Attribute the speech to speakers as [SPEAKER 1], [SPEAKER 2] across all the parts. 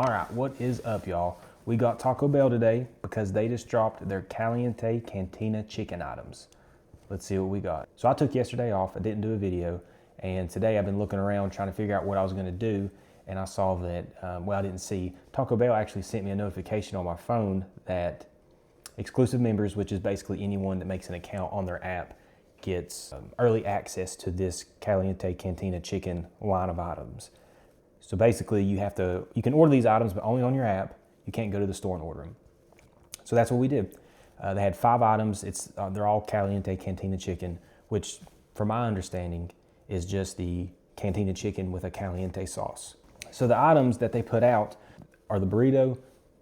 [SPEAKER 1] All right, what is up, y'all? We got Taco Bell today because they just dropped their Caliente Cantina Chicken items. Let's see what we got. So I took yesterday off, I didn't do a video, and today I've been looking around trying to figure out what I was gonna do, and I saw that, I didn't see. Taco Bell actually sent me a notification on my phone that exclusive members, which is basically anyone that makes an account on their app, gets early access to this Caliente Cantina Chicken line of items. So basically you can order these items, but only on your app. You can't go to the store and order them. So that's what we did. They had 5 items. They're all Caliente Cantina Chicken, which from my understanding is just the Cantina Chicken with a Caliente sauce. So the items that they put out are the burrito,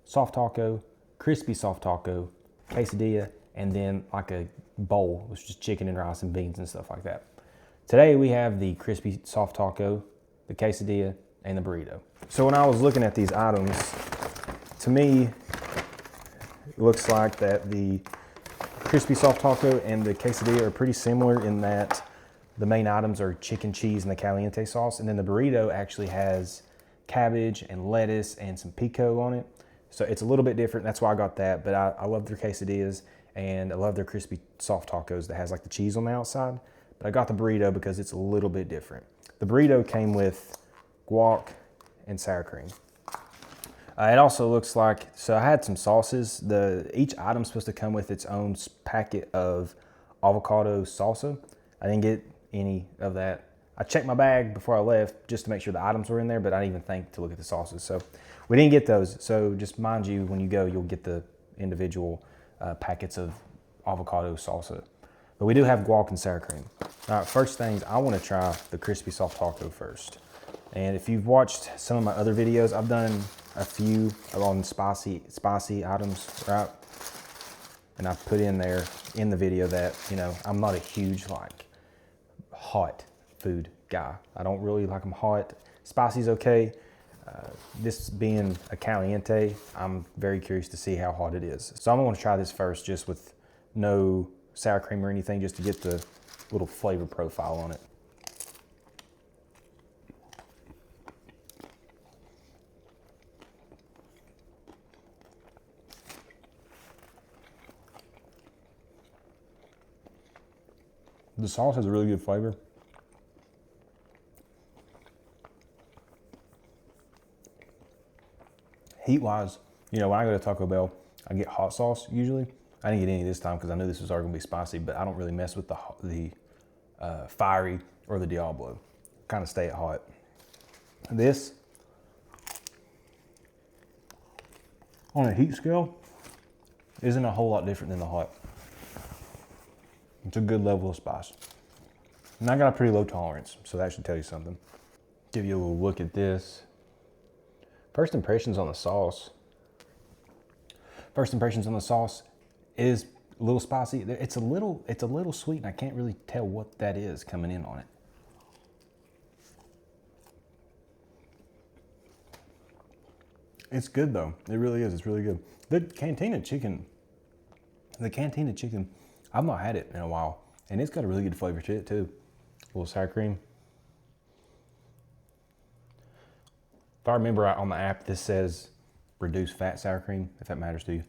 [SPEAKER 1] soft taco, crispy soft taco, quesadilla, and then like a bowl, which is just chicken and rice and beans and stuff like that. Today we have the crispy soft taco, the quesadilla, and the burrito. So when I was looking at these items, to me, it looks like that the crispy soft taco and the quesadilla are pretty similar in that the main items are chicken, cheese, and the Caliente sauce. And then the burrito actually has cabbage and lettuce and some pico on it. So it's a little bit different. That's why I got that. But I love their quesadillas and I love their crispy soft tacos that has like the cheese on the outside. But I got the burrito because it's a little bit different. The burrito came with guac and sour cream. It also looks like, so I had some sauces. Each item's supposed to come with its own packet of avocado salsa. I didn't get any of that. I checked my bag before I left just to make sure the items were in there, but I didn't even think to look at the sauces. So we didn't get those. So just mind you, when you go, you'll get the individual packets of avocado salsa. But we do have guac and sour cream. All right, first things, I want to try the crispy soft taco first. And if you've watched some of my other videos, I've done a few on spicy items, right? And I've put in there in the video that, I'm not a huge hot food guy. I don't really like them hot. Spicy's okay. This being a Caliente, I'm very curious to see how hot it is. So I'm gonna try this first just with no sour cream or anything, just to get the little flavor profile on it. The sauce has a really good flavor. Heat-wise, when I go to Taco Bell, I get hot sauce usually. I didn't get any this time because I knew this was already gonna be spicy, but I don't really mess with the fiery or the Diablo. Kind of stay at hot. This, on a heat scale, isn't a whole lot different than the hot. It's a good level of spice. And I got a pretty low tolerance, so that should tell you something. Give you a little look at this. First impressions on the sauce. First impressions on the sauce is a little spicy. It's a little sweet, and I can't really tell what that is coming in on it. It's good though. It really is. It's really good. The Cantina Chicken, I've not had it in a while, and it's got a really good flavor to it too. A little sour cream. If I remember right on the app, this says reduced fat sour cream, if that matters to you.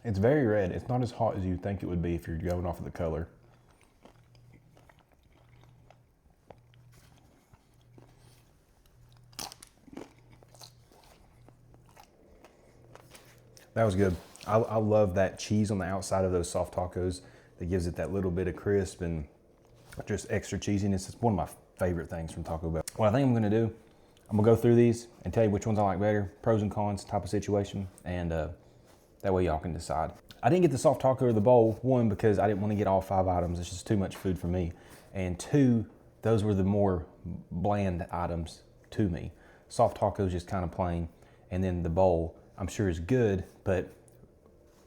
[SPEAKER 1] It's very red. It's not as hot as you'd think it would be if you're going off of the color. That was good. I love that cheese on the outside of those soft tacos that gives it that little bit of crisp and just extra cheesiness. It's one of my favorite things from Taco Bell. What I think I'm gonna do, I'm gonna go through these and tell you which ones I like better, pros and cons type of situation, and that way y'all can decide. I didn't get the soft taco or the bowl, one, because I didn't want to get all 5 items. It's just too much food for me. And 2, those were the more bland items to me. Soft taco is just kind of plain, and then the bowl, I'm sure is good, but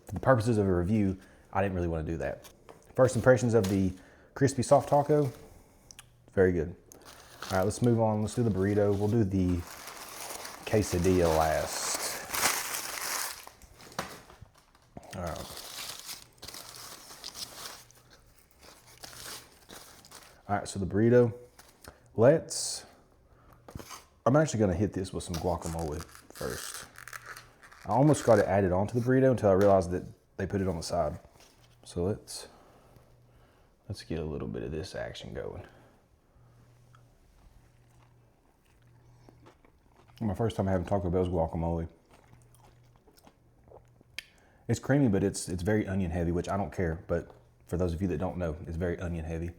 [SPEAKER 1] for the purposes of a review, I didn't really want to do that. First impressions of the crispy soft taco, very good. All right, let's move on. Let's do the burrito. We'll do the quesadilla last. All right. All right, so the burrito, I'm actually gonna hit this with some guacamole first. I almost got it added onto the burrito until I realized that they put it on the side. So let's get a little bit of this action going. My first time having Taco Bell's guacamole. It's creamy, but it's very onion heavy, which I don't care. But for those of you that don't know, it's very onion heavy.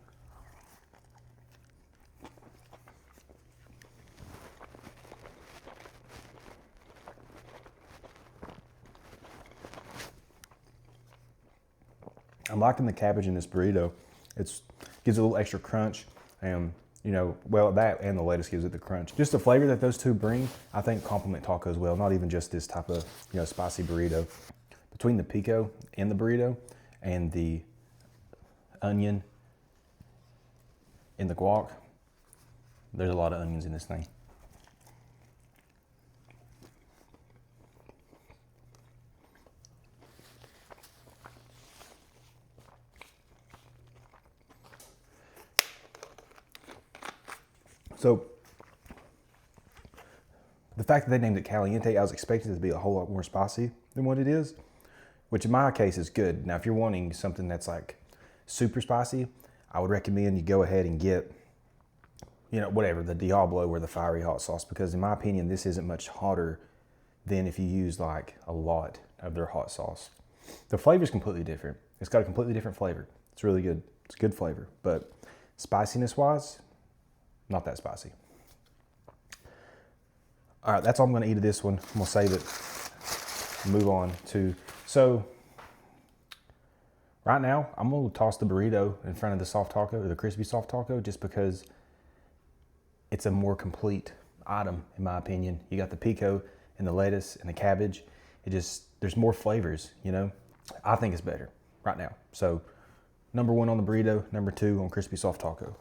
[SPEAKER 1] I'm liking the cabbage in this burrito. It gives it a little extra crunch, and you know, well, that and the lettuce gives it the crunch. Just the flavor that those two bring, I think, complement tacos well. Not even just this type of, you know, spicy burrito. Between the pico in the burrito and the onion in the guac, there's a lot of onions in this thing. So the fact that they named it Caliente, I was expecting it to be a whole lot more spicy than what it is, which in my case is good. Now, if you're wanting something that's like super spicy, I would recommend you go ahead and get, you know, whatever, the Diablo or the fiery hot sauce, because in my opinion, this isn't much hotter than if you use like a lot of their hot sauce. The flavor is completely different. It's got a completely different flavor. It's really good. It's good flavor, but spiciness wise, not that spicy. All right, that's all I'm gonna eat of this one. I'm gonna save it, move on to, so right now, I'm gonna toss the burrito in front of the soft taco, or the crispy soft taco, just because it's a more complete item, in my opinion. You got the pico and the lettuce and the cabbage. There's more flavors, you know? I think it's better right now. So number 1 on the burrito, number 2 on crispy soft taco.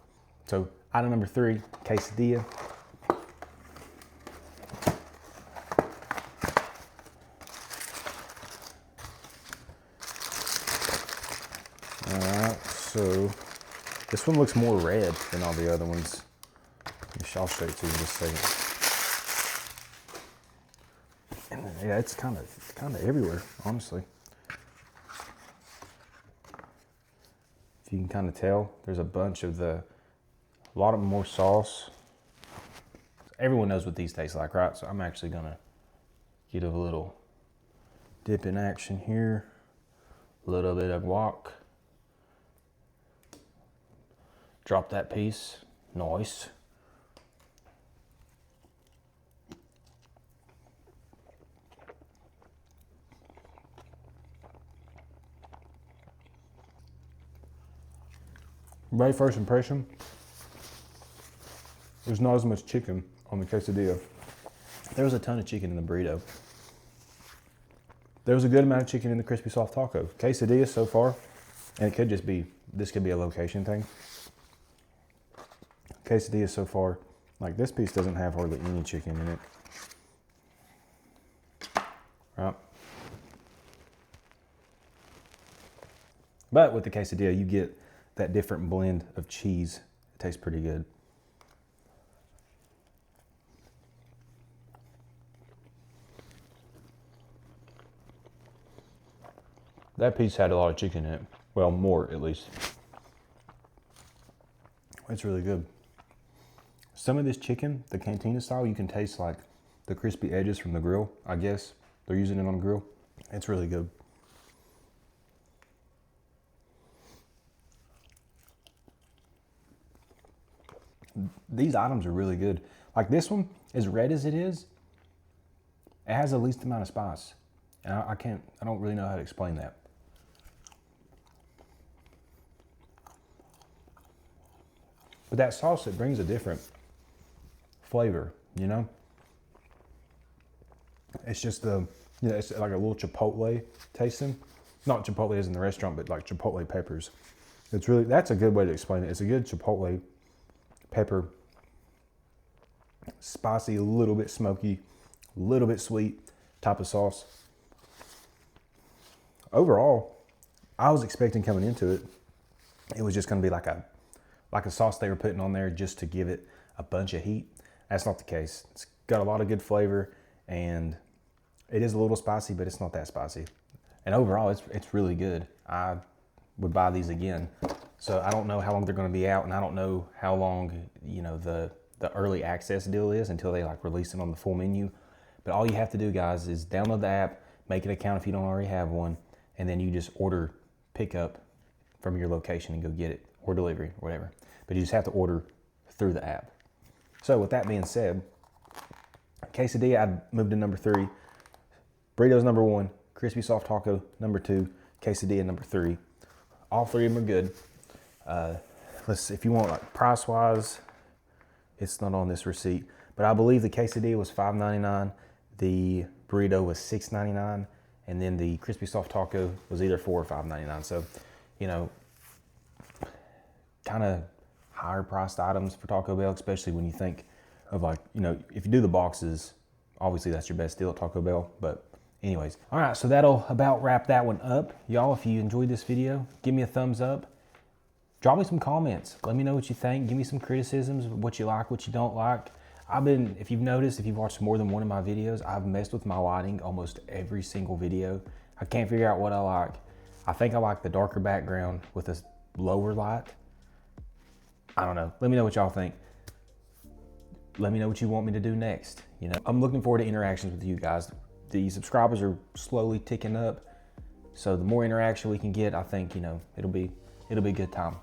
[SPEAKER 1] So item number 3, quesadilla. All right, so this one looks more red than all the other ones. I'll show it to you in just a second. And yeah, it's kind of everywhere, honestly. If you can kind of tell, there's a bunch of a lot of more sauce. Everyone knows what these taste like, right? So I'm actually gonna get a little dip in action here. A little bit of guac. Drop that piece, nice. Very first impression, there's not as much chicken on the quesadilla. There was a ton of chicken in the burrito. There was a good amount of chicken in the crispy soft taco. Quesadilla so far, and it could just be, this could be a location thing. Quesadilla so far, like this piece doesn't have hardly any chicken in it. Right? But with the quesadilla, you get that different blend of cheese. It tastes pretty good. That piece had a lot of chicken in it. Well, more at least. It's really good. Some of this chicken, the cantina style, you can taste like the crispy edges from the grill, I guess. They're using it on the grill. It's really good. These items are really good. Like this one, as red as it is, it has the least amount of spice. And I don't really know how to explain that. But that sauce, it brings a different flavor, you know? It's just it's like a little chipotle tasting. Not chipotle as in the restaurant, but like chipotle peppers. It's really, that's a good way to explain it. It's a good chipotle pepper, spicy, a little bit smoky, a little bit sweet type of sauce. Overall, I was expecting coming into it, it was just gonna be like like a sauce they were putting on there just to give it a bunch of heat. That's not the case. It's got a lot of good flavor, and it is a little spicy, but it's not that spicy. And overall, it's really good. I would buy these again. So I don't know how long they're going to be out, and I don't know how long, you know, the early access deal is until they like release it on the full menu. But all you have to do, guys, is download the app, make an account if you don't already have one, and then you just order pickup from your location and go get it, or delivery, or whatever. But you just have to order through the app. So with that being said, quesadilla, I moved to number 3. Burritos number 1, crispy soft taco number 2, quesadilla number 3. All 3 of them are good. Let's see, if you want like price wise, it's not on this receipt, but I believe the quesadilla was $5.99, the burrito was $6.99, and then the crispy soft taco was either $4 or $5.99. So, you know, kind of higher priced items for Taco Bell, especially when you think of like, you know, if you do the boxes, obviously that's your best deal at Taco Bell. But anyways, all right, so that'll about wrap that one up. Y'all, if you enjoyed this video, give me a thumbs up. Drop me some comments. Let me know what you think. Give me some criticisms, what you like, what you don't like. If you've noticed, if you've watched more than one of my videos, I've messed with my lighting almost every single video. I can't figure out what I like. I think I like the darker background with a lower light. I don't know. Let me know what y'all think. Let me know what you want me to do next. You know, I'm looking forward to interactions with you guys. The subscribers are slowly ticking up. So the more interaction we can get, I think, you know, it'll be a good time.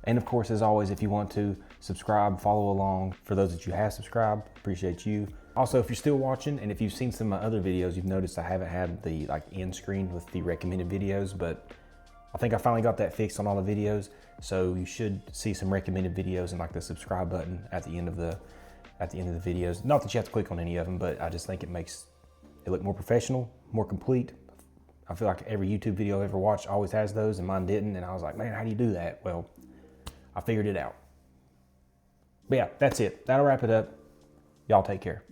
[SPEAKER 1] And of course, as always, if you want to subscribe, follow along. For those that you have subscribed, appreciate you. Also, if you're still watching and if you've seen some of my other videos, you've noticed I haven't had the like end screen with the recommended videos, but I think I finally got that fixed on all the videos. So you should see some recommended videos and like the subscribe button at the end of the videos. Not that you have to click on any of them, but I just think it makes it look more professional, more complete. I feel like every YouTube video I ever watched always has those, and mine didn't. And I was like, man, how do you do that? Well, I figured it out. But yeah, that's it. That'll wrap it up. Y'all take care.